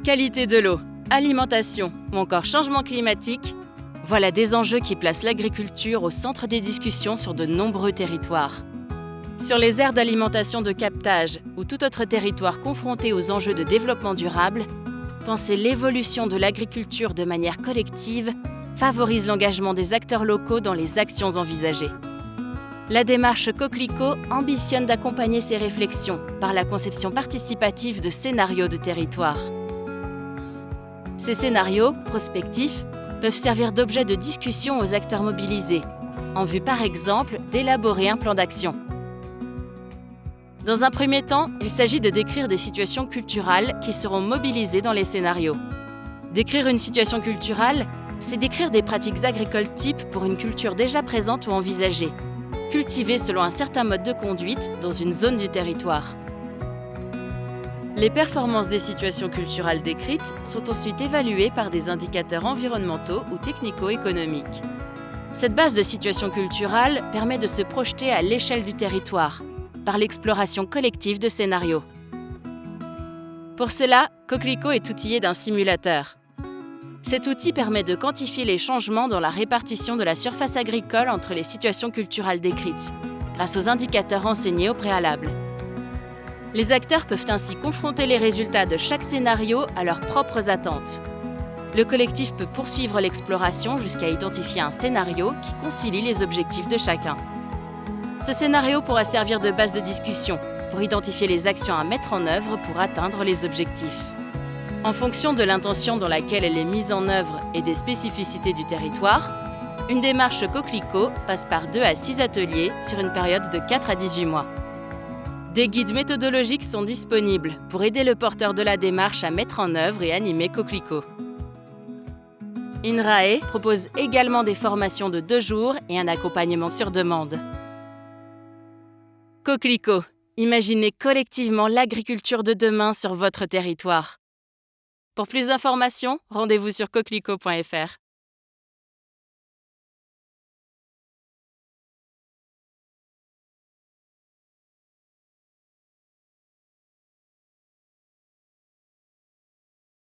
Qualité de l'eau, alimentation ou encore changement climatique, voilà des enjeux qui placent l'agriculture au centre des discussions sur de nombreux territoires. Sur les aires d'alimentation de captage ou tout autre territoire confronté aux enjeux de développement durable, penser l'évolution de l'agriculture de manière collective favorise l'engagement des acteurs locaux dans les actions envisagées. La démarche Coquelicot ambitionne d'accompagner ces réflexions par la conception participative de scénarios de territoire. Ces scénarios, prospectifs, peuvent servir d'objet de discussion aux acteurs mobilisés, en vue par exemple d'élaborer un plan d'action. Dans un premier temps, il s'agit de décrire des situations culturales qui seront mobilisées dans les scénarios. Décrire une situation culturelle, c'est décrire des pratiques agricoles types pour une culture déjà présente ou envisagée, cultivée selon un certain mode de conduite dans une zone du territoire. Les performances des situations culturelles décrites sont ensuite évaluées par des indicateurs environnementaux ou technico-économiques. Cette base de situation culturelle permet de se projeter à l'échelle du territoire, par l'exploration collective de scénarios. Pour cela, Coquelicot est outillé d'un simulateur. Cet outil permet de quantifier les changements dans la répartition de la surface agricole entre les situations culturelles décrites, grâce aux indicateurs renseignés au préalable. Les acteurs peuvent ainsi confronter les résultats de chaque scénario à leurs propres attentes. Le collectif peut poursuivre l'exploration jusqu'à identifier un scénario qui concilie les objectifs de chacun. Ce scénario pourra servir de base de discussion pour identifier les actions à mettre en œuvre pour atteindre les objectifs. En fonction de l'intention dans laquelle elle est mise en œuvre et des spécificités du territoire, une démarche Coquelicot passe par 2 à 6 ateliers sur une période de 4 à 18 mois. Des guides méthodologiques sont disponibles pour aider le porteur de la démarche à mettre en œuvre et animer Coquelicot. INRAE propose également des formations de 2 jours et un accompagnement sur demande. Coquelicot, imaginez collectivement l'agriculture de demain sur votre territoire. Pour plus d'informations, rendez-vous sur coquelicot.fr.